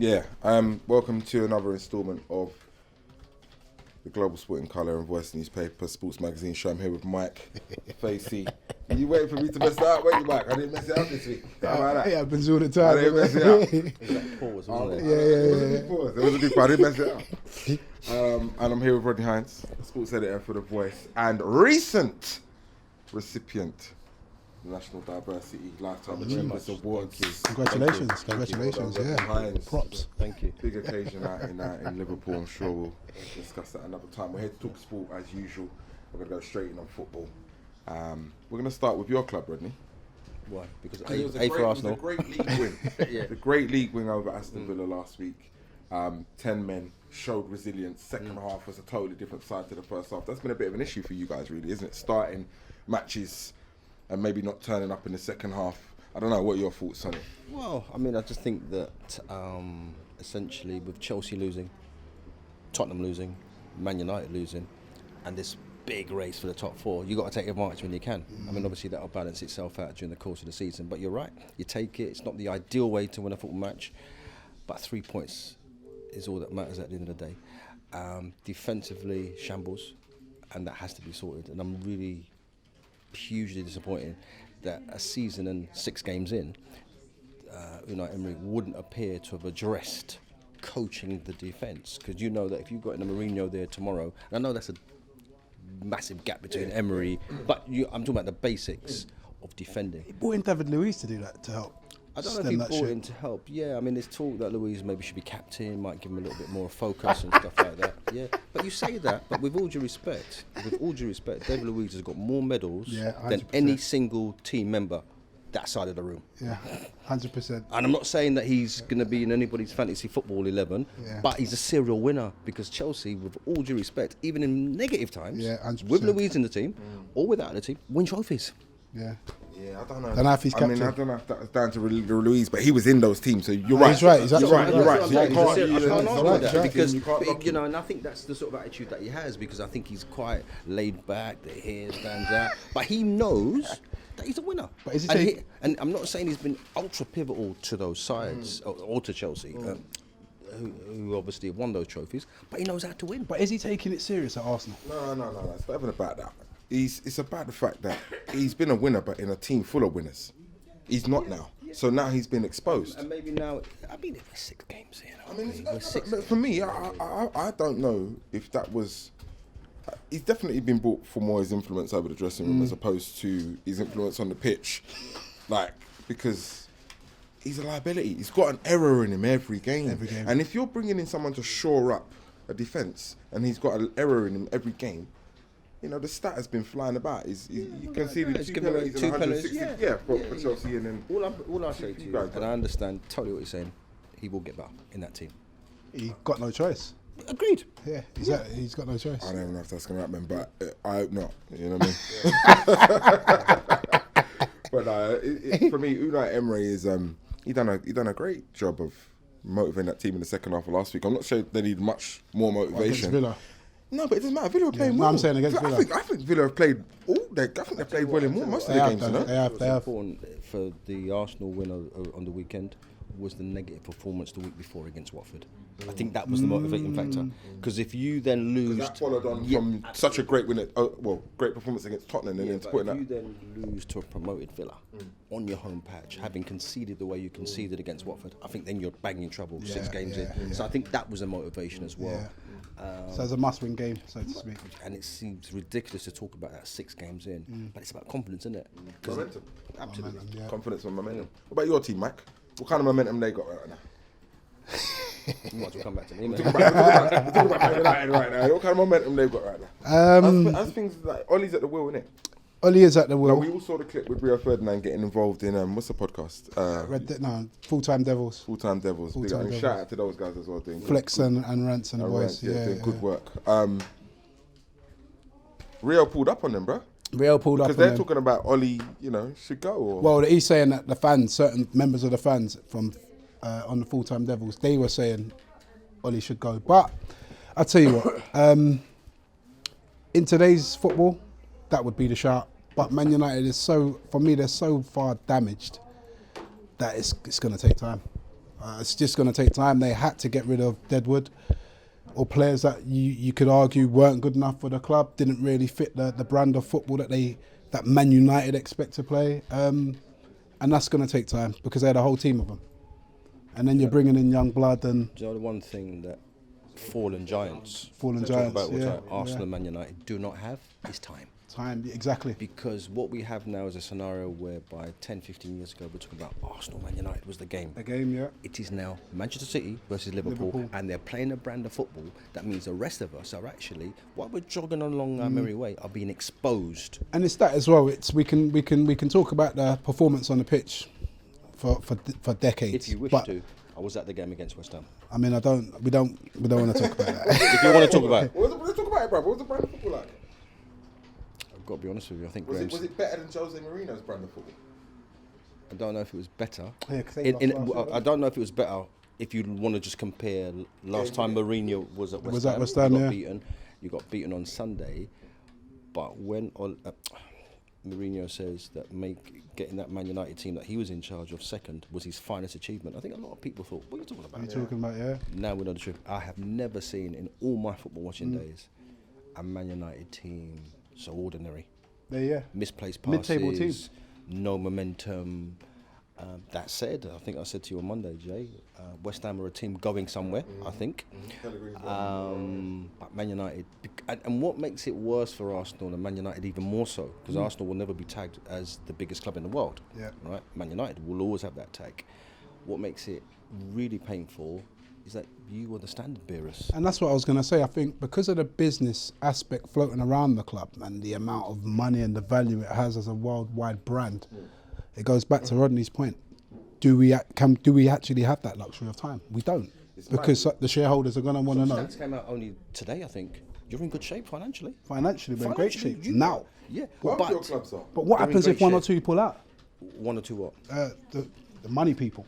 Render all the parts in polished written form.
Yeah, welcome to another instalment of the Global Sporting Colour and Voice Newspaper Sports Magazine show. I'm here with Mike Facey. You waiting for me to mess it up, weren't you, Mike? I didn't mess it up this week. How about that? It happens all the time. I didn't mess it up. It was like pause, wasn't it? It was a big pause. It was a big pause. I didn't mess it up. And I'm here with Rodney Hinds, sports editor for The Voice and recent recipient of the National Diversity Lifetime Achievement Awards. Congratulations, Rodney Hinds. Props. Thank you. Big occasion out in Liverpool. I'm sure we'll discuss that another time. We're here to talk sport as usual. We're going to go straight in on football. We're going to start with your club, Rodney. Why? Because It was A for Arsenal. It was a great league win. Yeah. The great league win over Aston Villa last week. 10 men showed resilience. Second half was a totally different side to the first half. That's been a bit of an issue for you guys, really, isn't it? Starting matches and maybe not turning up in the second half. I don't know. What are your thoughts on it? Well, I mean, I just think that essentially with Chelsea losing, Tottenham losing, Man United losing, and this big race for the top four, you got to take advantage when you can. I mean, obviously that'll balance itself out during the course of the season, but you're right. You take it. It's not the ideal way to win a football match, but 3 points is all that matters at the end of the day. Defensively, shambles, and that has to be sorted. And I'm really hugely disappointed that a season and 6 games in, Unai Emery wouldn't appear to have addressed coaching the defence. Because you know that if you've got in a Mourinho there tomorrow, and I know that's a massive gap between Emery, but I'm talking about the basics of defending. He brought in David Luiz to do that, to help. I don't know if he brought in to help. Yeah, I mean, there's talk that Luiz maybe should be captain, might give him a little bit more focus and stuff like that. Yeah, but you say that, but with all due respect, David Luiz has got more medals than any single team member that side of the room. Yeah, 100%. And I'm not saying that he's going to be in anybody's fantasy football 11, but he's a serial winner because Chelsea, with all due respect, even in negative times, 100%. with Luiz in the team or without the team, win trophies. Yeah. Yeah, I don't know. Don't know if he's captain. I don't know if that was down to Luiz, but he was in those teams, so you're right. He's right. He's absolutely You're right. I can't argue that because, and I think that's the sort of attitude that he has because I think he's quite laid back, the hair stands out, but he knows that he's a winner. But is he and I'm not saying he's been ultra pivotal to those sides or to Chelsea, who obviously have won those trophies, but he knows how to win. But is he taking it serious at Arsenal? No. It's not even about that. It's about the fact that he's been a winner, but in a team full of winners. He's not now. So now he's been exposed. And maybe now, I mean, we're 6 games in. I mean, for me, I don't know if that was... He's definitely been bought for more his influence over the dressing room as opposed to his influence on the pitch. Like, because he's a liability. He's got an error in him every game. And if you're bringing in someone to shore up a defence and he's got an error in him every game, you know, the stat has been flying about. He conceded 2 penalties and 160 for Chelsea. And then all I say to you, and I understand totally what you're saying, he will get better in that team. He got no choice. Agreed. Yeah, he's got no choice. I don't even know if that's going to happen, but I hope not. You know what I mean? But for me, Unai Emery is he done a great job of motivating that team in the second half of last week. I'm not sure they need much more motivation. Villa. No, but it doesn't matter. Villa are playing well. No, I'm saying against Villa. I think Villa have played all. I think they played well in most of the games. They have. Important for the Arsenal win on the weekend was the negative performance the week before against Watford. I think that was the motivating factor. Because if you then lose, that followed on from such a great win, great performance against Tottenham, and then to put if you then lose to a promoted Villa on your home patch, having conceded the way you conceded against Watford, I think then you're banging trouble 6 games in. So I think that was a motivation as well. So it's a must-win game, so to speak. And it seems ridiculous to talk about that 6 games in, but it's about confidence, isn't it? Momentum. Absolutely. Momentum, Confidence and momentum. What about your team, Mike? What kind of momentum they got right now? You might as well come back to me, man. We're talking about Man United right now. What kind of momentum they've got right now? As things like Ollie's at the wheel, innit? Ollie is at the wheel. We all saw the clip with Rio Ferdinand getting involved in what's the podcast? Full-time Devils. Full-time Devils. Shout out to those guys as well. Doing Flex and Rants and Boys. Doing good work. Rio pulled up on them, bro. Rio pulled up on them. Because they're talking about Ollie, should go. Or... Well, he's saying that the fans, certain members of the fans from on the Full-time Devils, they were saying Ollie should go. But I'll tell you what, in today's football, that would be the shout. But Man United is they're so far damaged that it's going to take time. It's just going to take time. They had to get rid of Deadwood or players that you could argue weren't good enough for the club, didn't really fit the brand of football that Man United expect to play. And that's going to take time because they had a whole team of them. And then you're bringing in young blood and... Do you know the one thing that fallen giants, Yeah, Arsenal and Man United do not have is time. Time, exactly. Because what we have now is a scenario whereby 10, 15 years ago we're talking about Arsenal, Man United was the game. The game, yeah. It is now Manchester City versus Liverpool, and they're playing a brand of football that means the rest of us are actually, while we're jogging along our merry way, are being exposed. And it's that as well. It's we can talk about the performance on the pitch for decades. If you wish to, I was at the game against West Ham. I mean, we don't want to talk about that. If you want to talk about it, Let's talk about it, bro. What was the brand of football like? I've got to be honest with you. I think Was it better than Jose Mourinho's brand of football? I don't know if it was better. Yeah, 'cause I don't know if it was better. If you want to just compare, last time Mourinho was at West Ham, you got beaten on Sunday. But when Mourinho says that getting that Man United team that he was in charge of second was his finest achievement, I think a lot of people thought, what are you talking about? What are you talking about, yeah? Now we know the truth. I have never seen in all my football watching days a Man United team so ordinary. Yeah. Misplaced passes, Mid-table team. no momentum. That said, I think I said to you on Monday, Jay, West Ham are a team going somewhere, I think. But Man United, and what makes it worse for Arsenal and Man United even more so, because Arsenal will never be tagged as the biggest club in the world, right? Man United will always have that tag. What makes it really painful is that you are the standard bearers. And that's what I was going to say. I think because of the business aspect floating around the club and the amount of money and the value it has as a worldwide brand, it goes back to Rodney's point. Do we actually have that luxury of time? We don't, because the shareholders are going to want to know. Stats came out only today, I think. You're in good shape financially. Financially, we're in great shape now. Yeah, What your clubs are? But what happens if one or two pull out? One or two what? The money people.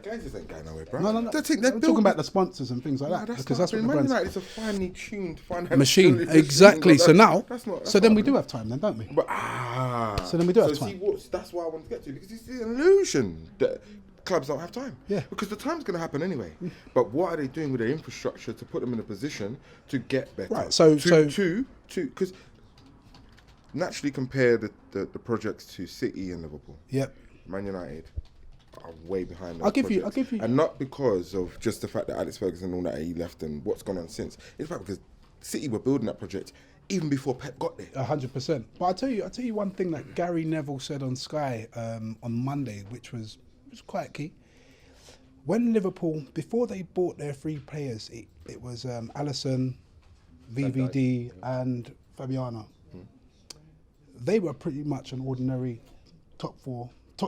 Guys just ain't going nowhere, bro. No. We're talking about the sponsors and things like that, because that's what the Man brands. United is a finely tuned financial Machine, exactly. So now, then we do have time, then, don't we? But So then we do have time. That's what I want to get to, because it's the illusion that clubs don't have time. Yeah. Because the time's going to happen anyway. But what are they doing with their infrastructure to put them in a position to get better? Right. So because naturally compare the projects to City and Liverpool. Yep. Man United are way behind. I'll give you. And not because of just the fact that Alex Ferguson and all that he left and what's gone on since. It's about because City were building that project even before Pep got there. 100%. But I'll tell you one thing that Gary Neville said on Sky on Monday, which was quite key. When Liverpool, before they bought their three players, it was Alisson, VVD and Fabiano. They were pretty much an ordinary top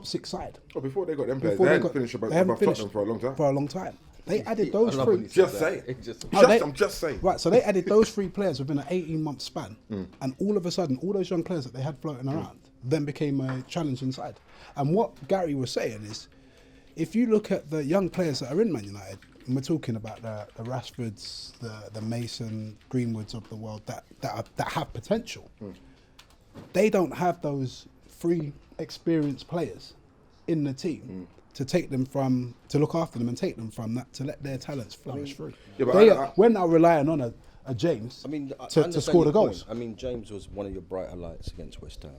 6 side. Oh, before they got them players, they hadn't finished above Tottenham for a long time. For a long time. They added those three. Just say. I'm just saying. Right, so they added those 3 players within an 18-month span. And all of a sudden, all those young players that they had floating around then became a challenging side. And what Gary was saying is, if you look at the young players that are in Man United, and we're talking about the Rashfords, the Mason, Greenwoods of the world that have potential, they don't have those 3 experienced players in the team to look after them and take them from that, to let their talents flourish through. Yeah, we're now relying on a James to score the goals. I mean, James was one of your brighter lights against West Ham.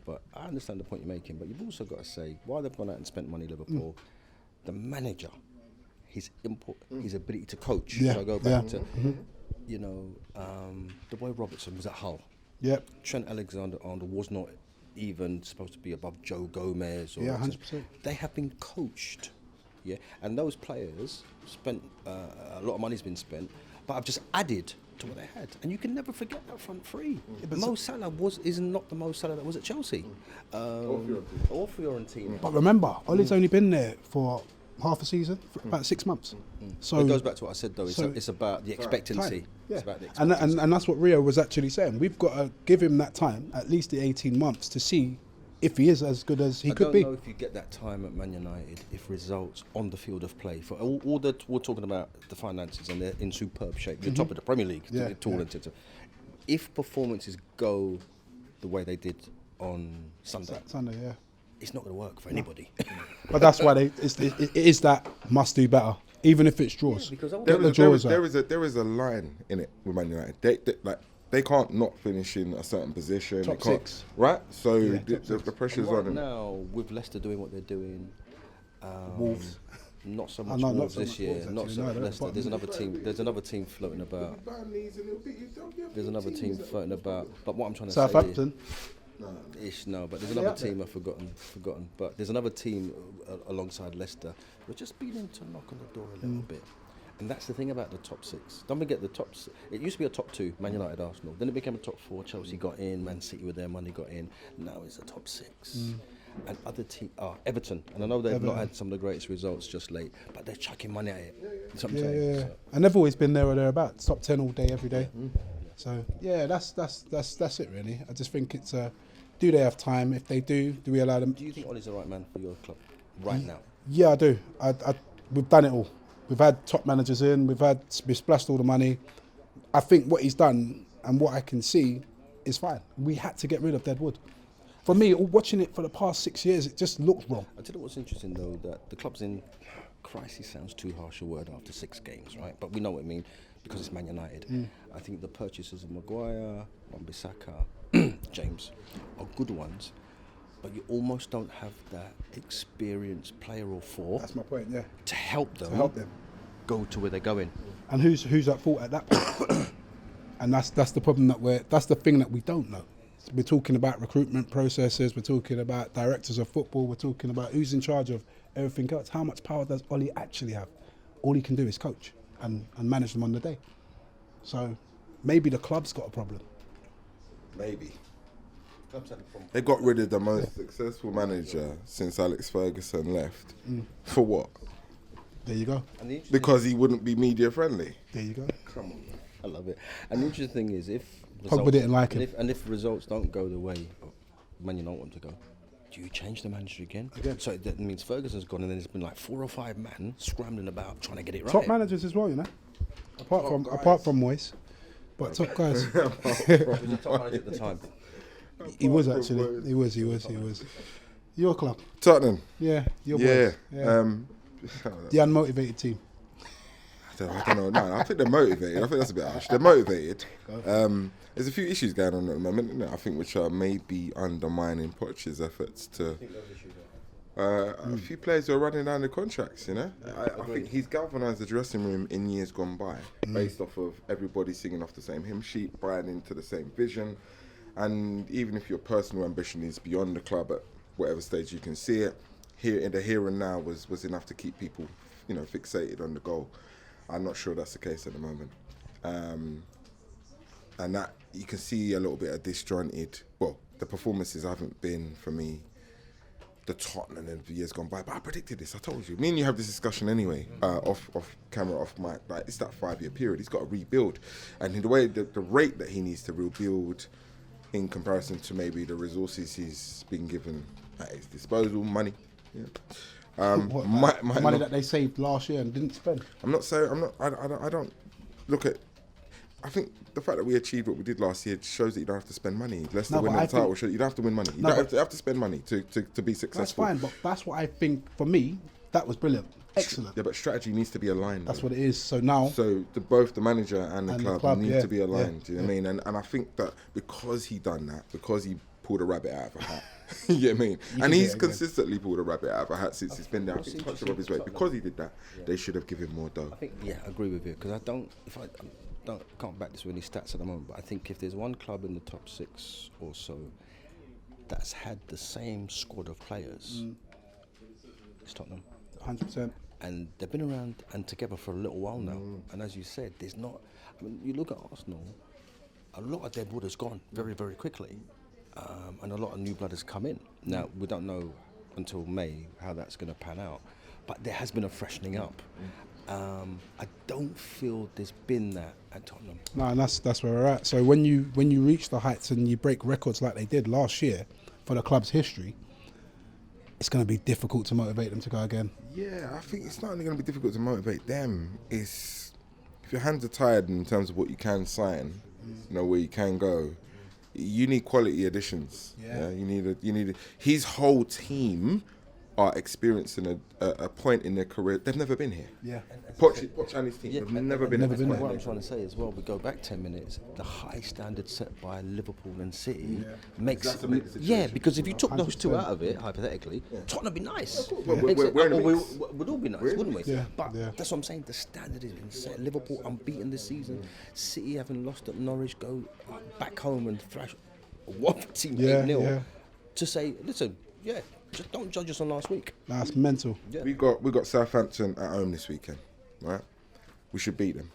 But I understand the point you're making, but you've also got to say, while they've gone out and spent money, Liverpool, the manager, his input, his ability to coach. So I go back to, the boy Robertson was at Hull. Yep. Trent Alexander-Arnold was not even supposed to be above Joe Gomez. 100%. They have been coached, and those players spent a lot of money's been spent, but I've just added to what they had, and you can never forget that front three. Mo Salah is not the Mo Salah that was at Chelsea, or Fiorentina. But remember, Ollie's only been there for half a season, for about 6 months. So it goes back to what I said though. It's about the expectancy. Time. Yeah. It's about the expectancy. And that's what Rio was actually saying. We've got to give him that time, at least the 18 months, to see if he is as good as he could be. I don't know if you get that time at Man United if results on the field of play, for all that we're talking about the finances, and they're in superb shape. You're top of the Premier League. If performances go the way they did on Sunday, it's not going to work for anybody. But that's why it is that must do better, even if it's draws. Because there is a line in it with Man United. They can't not finish in a certain position. Top They can't, 6. right? So Yeah, the pressure's right on them. now, with Leicester doing what they're doing, Wolves. Not so much no, not Wolves so this much year. Wolves, Not actually. so No, much they're Leicester. bottom. There's another team floating about. There's another team floating about. But what I'm trying to Southampton. say, no. But there's another team I've forgotten. But there's another team alongside Leicester. We're just beginning to knock on the door a little bit. And that's the thing about the top 6. Don't forget the top 6. It used to be a top 2, Man United, Arsenal. Then it became a top 4. Chelsea got in, Man City with their money got in. Now it's a top 6. And other teams, Everton. And I know they've not had some of the greatest results just late, but they're chucking money at it. That's what I'm saying. Yeah. And they've always been there or thereabouts. Top 10 all day, every day. So yeah, that's it really. I just think it's do they have time? If they do we allow them? Do you think Ollie's the right man for your club right now? Yeah, I do. We've done it all. We've had top managers in. We've splashed all the money. I think what he's done and what I can see is fine. We had to get rid of Deadwood. For me, watching it for the past 6 years, it just looks wrong. I tell you what's interesting though, that the club's in crisis sounds too harsh a word after 6 games, right? But we know what I mean because it's Man United. I think the purchases of Maguire, Wan-Bissaka, James are good ones, but you almost don't have that experienced player or 4 That's my point. Yeah. to help them go to where they're going. And who's at fault at that point? And that's the problem that's the thing that we don't know. We're talking about recruitment processes. We're talking about directors of football. We're talking about who's in charge of everything else. How much power does Ollie actually have? All he can do is coach and manage them on the day. So maybe the club's got a problem. Maybe. They got rid of the most successful manager since Alex Ferguson left. For what? There you go. Because he wouldn't be media friendly. There you go. Come on. I love it. And the interesting thing is, if Pogba didn't like him. If results don't go the way Man United want to go, do you change the manager again? So that means Ferguson's gone, and then there's been like 4 or 5 men scrambling about trying to get it right. Top managers as well, you know. Apart from Moyes, but top guys. He was the top manager at the time. He was actually. He was. Your club. Tottenham. Yeah. Your Yeah. boys. Yeah. The unmotivated team. I don't know. No, I think they're motivated. I think that's a bit harsh. They're motivated. There's a few issues going on at the moment, isn't there? I think which are maybe undermining Poch's efforts to. A few players who are running down their contracts, you know. I think he's galvanised the dressing room in years gone by, based off of everybody singing off the same hymn sheet, buying into the same vision, and even if your personal ambition is beyond the club at whatever stage you can see it, here in the here and now was enough to keep people, you know, fixated on the goal. I'm not sure that's the case at the moment. And that you can see a little bit of disjointed. Well, the performances haven't been, for me, the Tottenham in the years gone by. But I predicted this. I told you. Me and you have this discussion anyway, off camera, off mic. Like, it's that 5-year period. He's got to rebuild, and the way the rate that he needs to rebuild, in comparison to maybe the resources he's been given at his disposal, money. Yeah. Money that they saved last year and didn't spend. I don't look at. I think the fact that we achieved what we did last year shows that you don't have to spend money. Leicester winning the title, you don't have to win money. You don't have to spend money to be successful. That's fine, but that's what I think. For me, that was brilliant, excellent. Yeah, but strategy needs to be aligned. That's what it is. So now, both the manager and the club need to be aligned. Yeah, do you know what I mean? And I think that because he done that, because he pulled a rabbit out of a hat. You get what I mean? And he's consistently pulled a rabbit out of a hat since he's been there. I think touch above his weight. Because he did that, they should have given more dough. I think, I agree with you, because I can't back this with any stats at the moment, but I think if there's one club in the top 6 or so that's had the same squad of players, it's Tottenham. 100%. And they've been around and together for a little while now. And as you said, there's not. I mean, you look at Arsenal, a lot of dead wood has gone very, very quickly. And a lot of new blood has come in. Now, we don't know until May how that's going to pan out, but there has been a freshening up. I don't feel there's been that at Tottenham. No, and that's where we're at. So when you reach the heights and you break records like they did last year for the club's history, it's going to be difficult to motivate them to go again. Yeah, I think it's not only going to be difficult to motivate them. It's if your hands are tired in terms of what you can sign, you know, where you can go. you need quality additions. Yeah. You need his whole team are experiencing a point in their career they've never been here. Yeah. Poch and his team Yeah, have never been never here. been What there. I'm trying to say as well, we go back 10 minutes, the high standard set by Liverpool and City makes... Exacerbate the situation. Yeah, because if you took those two 100%. out of it, hypothetically, Tottenham would be nice. Well, we're in a mix. We'd all be nice, We're in a wouldn't we? Yeah. But Yeah. that's what I'm saying, the standard has been set. Liverpool unbeaten this season, City having lost at Norwich, go back home and thrash one team 8-0 yeah. to say, listen, just don't judge us on last week. That's mental. Yeah. We got Southampton at home this weekend, right? We should beat them.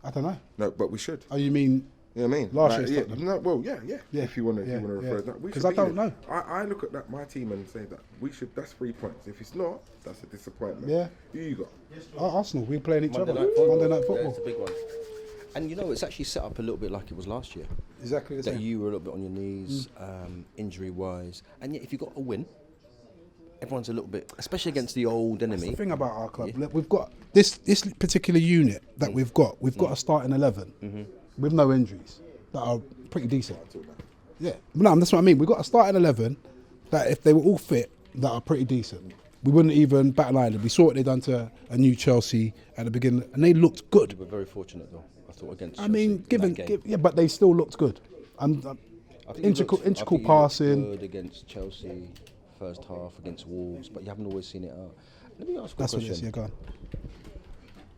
I don't know. No, but we should. Oh, you mean You know what I mean? Last year's Tottenham. No, well, yeah. Yeah. If you want to, Yeah, refer yeah. to that, we 'Cause should I beat don't them. know. I look at that my team and say that we should. That's 3 points. If it's not, that's a disappointment. Yeah. Who you got? Arsenal? We're playing each Monday other. night football. Monday night Yeah, football. it's a big one. And you know, it's actually set up a little bit like it was last year. Exactly the That same. you were a little bit on your knees, injury-wise, and yet if you got a win, everyone's a little bit, especially against the old That's enemy. the thing about our club. Look, we've got this particular unit that we've got. We've got a starting 11 with no injuries that are pretty decent. Yeah, no, that's what I mean. We've got a starting 11 that if they were all fit, that are pretty decent. We wouldn't even bat an eyelid. We saw what they done to a new Chelsea at the beginning, and they looked good. We were very fortunate though, I thought, against I Chelsea mean, in that game. but they still looked good. And I think you integral looked- I think you looked passing. good against Chelsea, first half, against Wolves, but you haven't always seen it out. Let me ask you a That's what it is. question. Yeah, go on.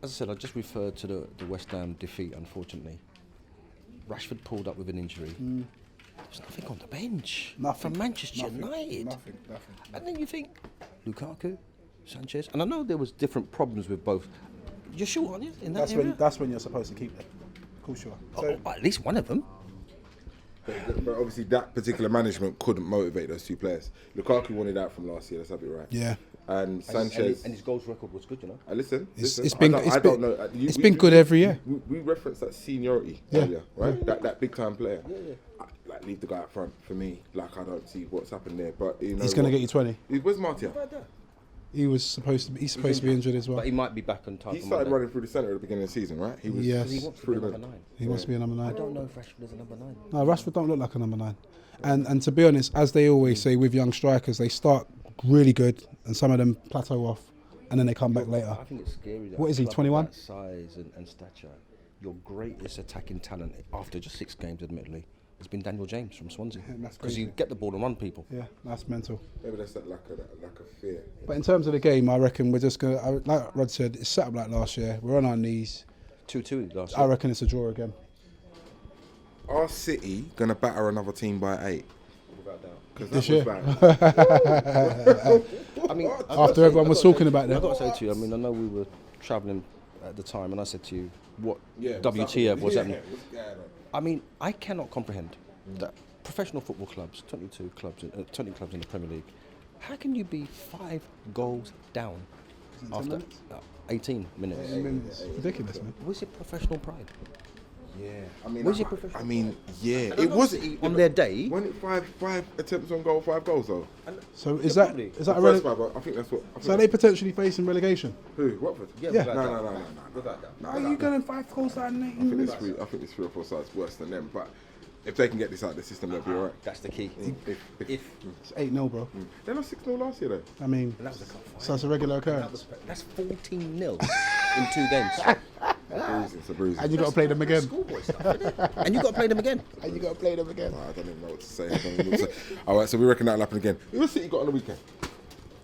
As I said, I just referred to the West Ham defeat, unfortunately. Rashford pulled up with an injury. There's nothing on the bench Nothing. from Manchester United. Nothing. And then you think, Lukaku, Sanchez, and I know there was different problems with both. You're sure, aren't you, in that area? That's when you're supposed to keep them. Of course you are. Oh, at least one of them. But obviously, that particular management couldn't motivate those two players. Lukaku wanted out from last year. Let's have it right. Yeah. And Sanchez. And his goals record was good, you know. Listen. It's been It's been good every year. We referenced that seniority Yeah. earlier, right? That big time player. Like leave the guy up front for me. Like I don't see what's happened there. But you know, He's going to get you 20. Where's Martial? He's supposed to be injured as well. But he might be back on time. He for started Monday. running through the centre at the beginning of the season, right? He was Yes. He wants to be through a the number 9. He wants to be a number 9. I don't know if Rashford is a number 9. No, Rashford don't look like a number 9. And to be honest, as they always say with young strikers, they start really good and some of them plateau off and then they come back later. I think it's scary. That What is he, a club of 21? that size and stature, your greatest attacking talent after just 6 games, admittedly, has been Daniel James from Swansea. that's Because crazy. you get the ball and run people. Yeah, that's mental. Maybe that's that lack of fear. But in terms of the game, I reckon we're just going to, like Rod said, it's set up like last year. We're on our knees. 2-2 last I year. reckon it's a draw again. Are City gonna batter another team by 8? Without doubt. Because This that was bad. I mean, After everyone was talking about I've them. got to say to you, I mean, I know we were travelling at the time and I said to you, what Yeah, WTF, what's happening? what's going on? I mean, I cannot comprehend that professional football clubs, 20 clubs in the Premier League, how can you be 5 goals down after 18 minutes? It's ridiculous, man. Where's your professional pride? Yeah, I mean, Where's your professional it wasn't on their day. Wasn't it five attempts on goal, 5 goals though? So is that a The first rele- 5, I think that's what. I think So are they potentially facing relegation? who? Watford? Yeah. without No, doubt. no, no, no, no. Without doubt. No, Are no, you no. going 5 goals down in 18 minutes? I think it's 3 or 4 sides worse than them. But if they can get this out of the system, they'll be alright. That's the key. If It's 8-0, bro. they lost 6-0 last year though. I mean, And that was a cup final. so it's a regular occurrence. That's 14-0 in 2 games. It's a bruise. And you got to play them again. Schoolboy stuff, innit? And you got to play them again. And you got to play them again. I don't even know what to say. I don't even know what to say. All right, so we reckon that'll happen again. Who City got on the weekend?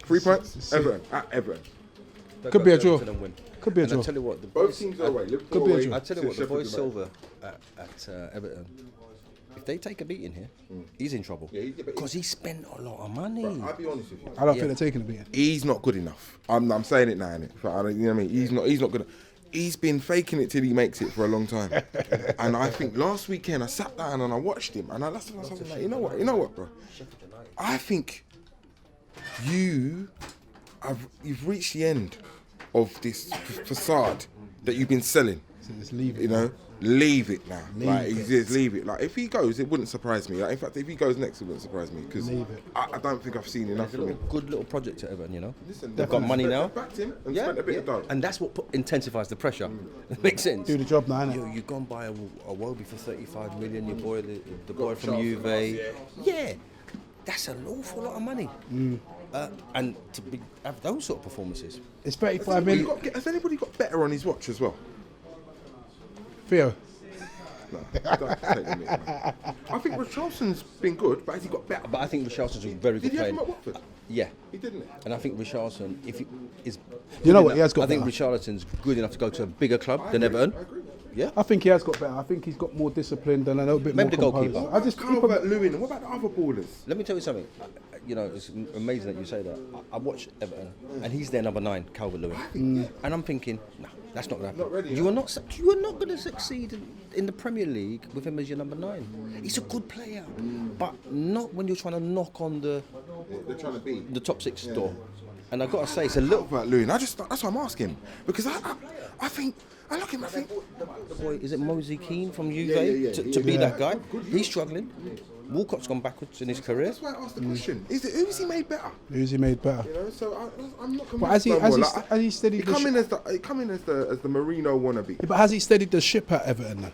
3 points. Everton at Everton. Could be a draw. And win. Could be a And draw. I tell you what, the Both boys, teams are away. Liverpool Could be a away. draw. I tell you what, the Sheffield boys United. Silver at Everton, if they take a beating here, he's in trouble. Yeah, but Because he spent a lot of money. I'll be honest with you. I don't think they're taking a beating. He's not good enough. I'm saying it now, innit? I don't, you know what I mean? He's not good. He's been faking it till he makes it for a long time. And I think last weekend I sat down and I watched him and I listened to something like, you know what, bro? I think you've reached the end of this facade that you've been selling. So just leave it. You know, leave it now. Like, Leave it. just leave it. Like, if he goes, it wouldn't surprise me. Like, in fact, if he goes next, it wouldn't surprise me because Leave it. I don't think I've seen enough It's a from little, him. good little project at Everton, you know. Listen, They've got money now. Backed him and spent a bit of dough. And that's what intensifies the pressure. Makes sense. Do the job now, innit? You've gone by a Wobie for 35 million. Your boy, the boy from Juve. Yeah, that's an awful lot of money. And to have those sort of performances. It's 35 million. Has anybody got better on his watch as well? Theo. No, don't take the mick, man. I think Richarlison's been good, but has he got better? But I think Richarlison's a very good Did he have player. him at Watford? Yeah. He didn't. And I think Richarlison, if he is, You know good what, he has got I think better. Richarlison's good enough to go to a bigger club than Everton. I agree. Yeah. I think he has got better. I think he's got more disciplined and a little bit Maybe more the composed. goalkeeper. I just Lewin, and what about the other ballers? Let me tell you something. You know, it's amazing that you say that. I watched Everton, and he's their number 9, Calvert-Lewin, and I'm thinking, no, that's not going to happen. Not ready, You are not going to succeed in the Premier League with him as your number 9. He's a good player, but not when you're trying to knock on the They're trying to beat. the top 6 door. And I've got to say, it's a little. About Lewin, that's what I'm asking because I think I look at him. I think The boy, is it Mosey Keane from Juve yeah, to be that guy? He's struggling. Walcott's gone backwards in his career. that's why I asked the question: who's he made better? who's he made better? You know, so I'm not convinced. But has he no more. has he steadied He the come ship? in as the Marino wannabe. Yeah, but has he steadied the ship at Everton now?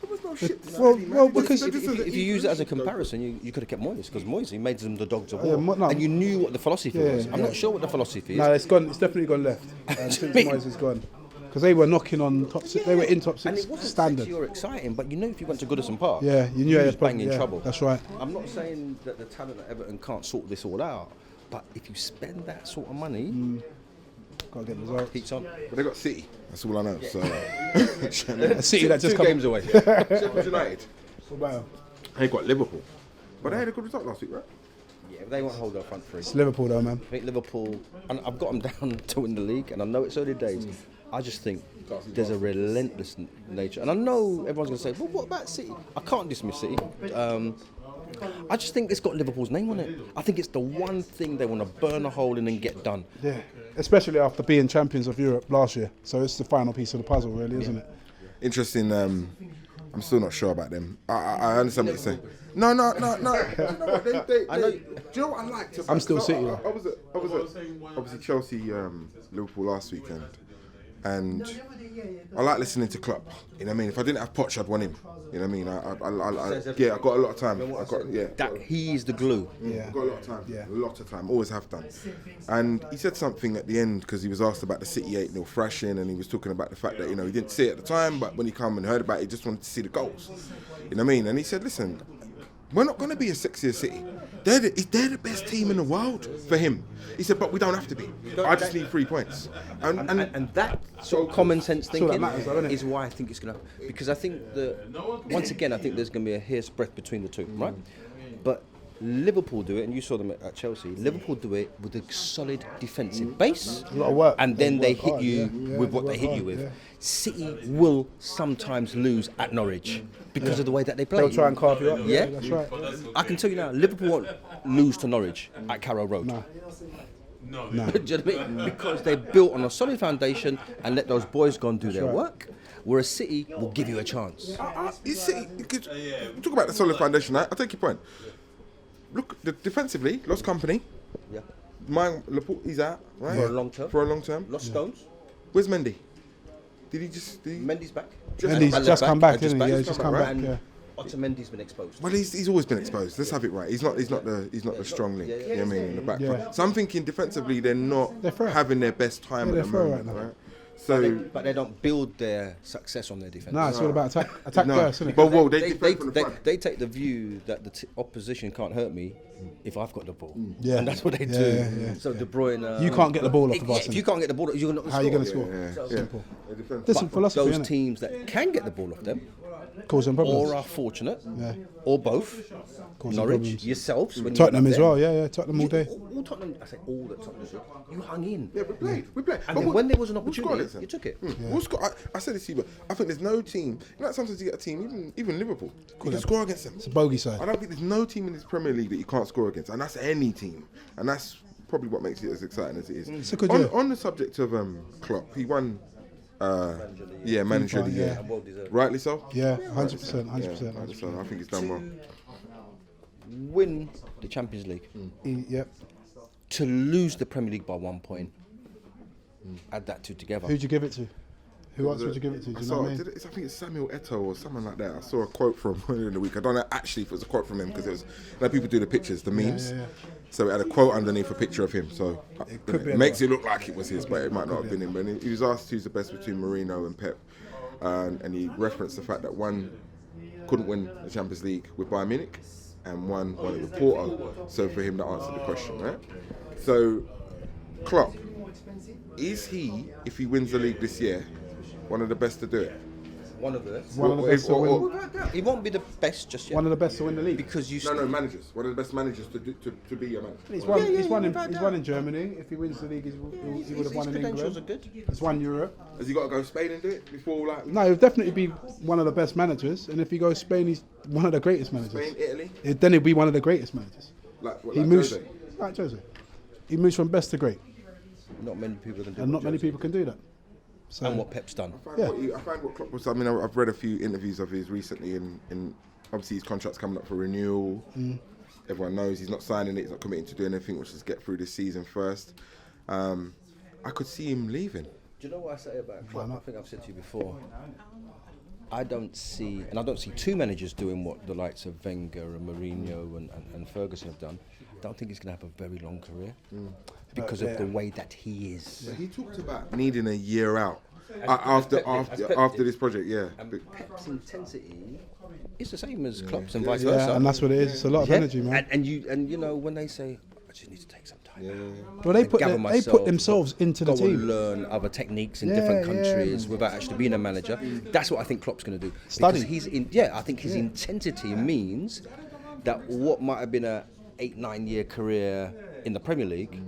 There was no shit. Well, because If you use it as a comparison, you could have kept Moyes, because Moyes made them the dogs of war, no. and you knew what the philosophy was. I'm yeah. not sure what the philosophy is. No, it's gone. It's definitely gone left since Moyes has gone. Because they were knocking on top six. They were in top And 6 it wasn't standard. sexy or exciting, but you know if you went to Goodison Park, Yeah, you knew he he was had banging yeah, trouble. That's right. I'm not saying that the talent at Everton can't sort this all out, but if you spend that sort of money, Got to get results. heats on. But they got City. That's all I know. So A City that just Two come. games away. Sheffield United. What about 'em? They got Liverpool, but they had a good result last week, right? Yeah, they won't hold their front three. It's Liverpool though, man. I think Liverpool, and I've got them down to win the league, and I know it's early days. I just think there's a relentless nature, and I know everyone's going to say, "Well, what about City?" I can't dismiss City. I just think it's got Liverpool's name on it. I think it's the one thing they want to burn a hole in and get done. Yeah, especially after being champions of Europe last year. So it's the final piece of the puzzle, really, isn't it? Interesting. I'm still not sure about them. I understand what you're saying. No. Do you know what? Do you know what I liked? I'm still City, I though. was at obviously Chelsea, Liverpool last weekend, and I like listening to Klopp. You know what I mean? If I didn't have Poch, I'd want him. You know what I mean? I got a lot of time. That he is the glue. Yeah. I've got a lot of time. Yeah. A lot of time. Always have done. And he said something at the end because he was asked about the City 8-0 thrashing, and he was talking about the fact that, you know, he didn't see it at the time, but when he come and heard about it, he just wanted to see the goals. You know what I mean? And he said, listen, we're not going to be a sexier City. They're the best team in the world for him. He said, but we don't have to be. I just need 3 points. And that sort of common sense all that thinking matters, though, isn't it? is why I think it's going to. Because I think that, once again, I think there's going to be a hair's breadth between the two, right? But Liverpool do it, and you saw them at Chelsea. Liverpool do it with a solid defensive base, A lot of work. and then they work hit hard, you yeah. with They what they work hit you hard, with. yeah. City will sometimes lose at Norwich because of the way that they play. They'll try and carve you up. Yeah, That's right. I can tell you now, Liverpool won't lose to Norwich at Carrow Road. No. Do you know what I mean? Because they're built on a solid foundation and let those boys go and do their right. work. Whereas City will give you a chance. City, talk about the solid foundation. I take your point. Look, defensively, lost company. Yeah. Laporte, he's out, right? For a long term. For a long term. Lost Stones. Where's Mendy? Did he just? Mendy's back. And he's just come back, isn't he? Yeah, he's just come back. And Yeah. Otamendi's been exposed. Well, he's always been exposed. Let's have it right. He's not the strong link. You know what I mean, in the back. Yeah. So I'm thinking defensively, they're not They're fair. having their best time Yeah, at the they're fair moment, right now. right? So But they don't build their success on their defence. No, it's all about attack no, first, isn't it? but whoa, they defend from the they, front. they take the view that the opposition can't hurt me if I've got the ball. Yeah. And that's what they Yeah, do. yeah, yeah. So De Bruyne... You can't get the ball off the Yeah, bus. if you can't get the ball, you're not How are you going to score. score? Yeah. Simple. They defend. Different philosophy, Those innit? teams that can get the ball off them, Causing problems. or are fortunate, Yeah. or both, Causing Norwich, problems. yourselves... when you Tottenham went as up well, there, yeah. Tottenham all day. All Tottenham, I say all that Tottenham did, you hung in. Yeah, we played. And then when there was an we'll score opportunity, against them. you took it. We'll score. I said this to you, but I think there's no team. You know, like sometimes you get a team, even Liverpool, you can score against them. It's a bogey side. I don't think there's no team in this Premier League that you can't score against, and that's any team, and that's probably what makes it as exciting as it is. It's a good year. On the subject of Klopp, he won manager of the year. And well deserved. Rightly so. Yeah, 100%, 100%. Rightly so. I think he's done well. Win the Champions League. Yep. To lose the Premier League by 1 point. Add that two together. Who'd you give it to? Who else would you give it to? Do you know what I mean? I think it's Samuel Eto'o or someone like that. I saw a quote from earlier in the week. I don't know actually if it was a quote from him because it was like people do the pictures, the memes. Yeah. So it had a quote underneath a picture of him. So it makes it look like it was his, but it might not have been him. But he was asked who's the best between Mourinho and Pep, and he referenced the fact that one couldn't win the Champions League with Bayern Munich, and one won it with Porto. So for him to answer the question, right? So Klopp, is he, if he wins the league this year, one of the best to do it? One of the best to win. He won't be the best just yet. One of the best to win the league. Because you managers. One of the best managers to be a manager. He's won in Germany. If he wins the league, he would have won in credentials England. are good. He's won Europe. Has he got to go Spain and do it before like? No, he'll definitely be one of the best managers. And if he goes Spain, he's one of the greatest managers. Spain, Italy. Then he'll be one of the greatest managers. Like He moves Jose? like Jose. He moves from best to great, Not many people can do and what not many Jose- people can do that. So And what Pep's done. I find what Klopp was. I mean, I've read a few interviews of his recently, and obviously his contract's coming up for renewal. Everyone knows he's not signing it. He's not committing to do anything, which is get through this season first. I could see him leaving. Do you know what I say about Klopp? I think I've said to you before. I don't see two managers doing what the likes of Wenger and Mourinho and Ferguson have done. I don't think he's going to have a very long career because of the way that he is. So he talked about needing a year out after this project. Yeah. And Pep's intensity is the same as Klopp's and vice versa. yeah, and that's what it is. It's a lot of energy, man. And you know when they say, I just need to take some time. Well, they gather put myself, themselves into the go and team. learn other techniques in Yeah, different yeah. countries without actually being a manager. That's what I think Klopp's going to do. Study. Because I think his intensity means that what might have been a 8-9 year career in the Premier League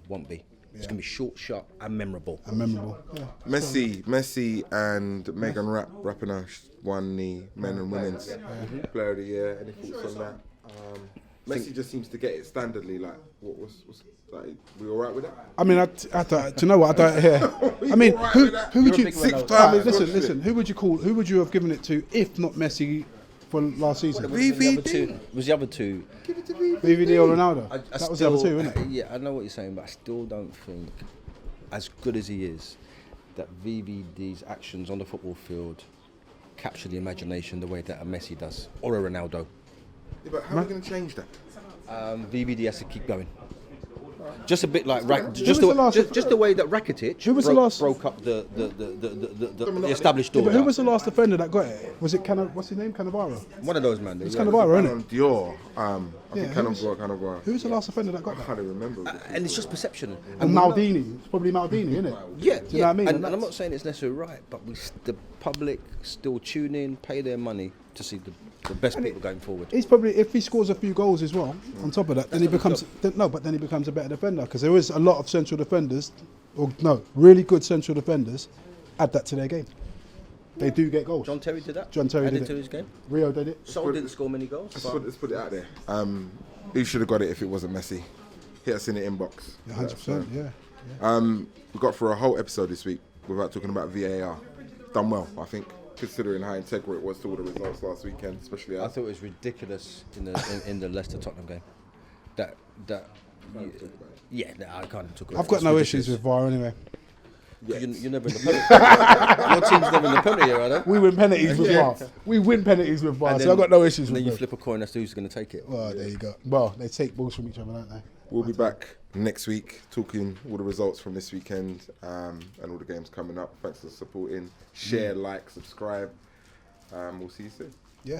won't be. It's going to be short, sharp, and memorable. Yeah. Messi and Megan Rapinoe won the men and women's player of the year. Any thoughts on that? Messi just seems to get it standardly. Like, what's like? We all right with that? I mean, do you know what? I don't hear. I mean, who would you? Listen. Who would you have given it to if not Messi for last season? Was the other two? Give it to VVD. VVD or Ronaldo? I That was the other two, wasn't it? Yeah, I know what you're saying, but I still don't think, as good as he is, that VVD's actions on the football field capture the imagination the way that a Messi does, or a Ronaldo. Yeah, but how are we going to change that? VVD has to keep going. Just a bit like just the way that Rakitic broke up the established order. But who was the last defender that got it? Was it what's his name? Cannavaro? One of those man. It's Cannavaro, isn't it? Dior. I think Cannavaro. Who was the last defender that got I that? can't even remember. And it's just perception. And Maldini. It's probably Maldini, isn't it? Yeah, Do you know what I mean? And I'm not saying it's necessarily right, but the public still tune in, pay their money to see the best people going forward. He's probably, if he scores a few goals as well, on top of that, then he becomes a better defender, because there is a lot of central defenders, really good central defenders, add that to their game. They do get goals. John Terry did that. John Terry did it it. to his game. Rio did it. Sol didn't score many goals. Let's put it out there. Who should have got it if it wasn't Messi? Hit us in the inbox. 100%, yeah. We got through a whole episode this week without talking about VAR. Done well, I think, considering how integral it was to all the results last weekend, especially. I thought it was ridiculous in the Leicester Tottenham game. I can't talk about it. I've got no issues with VAR anyway. You're never in the penalty. Your team's never in the penalty area, are they? We win penalties with VAR. We win penalties with VAR, so I've got no issues with it. And then you them. flip a coin as to who's going to take it. Well, there you go. Well, they take balls from each other, don't they? We'll be back next week talking all the results from this weekend and all the games coming up. Thanks for supporting. Share, like, subscribe. We'll see you soon. Yeah.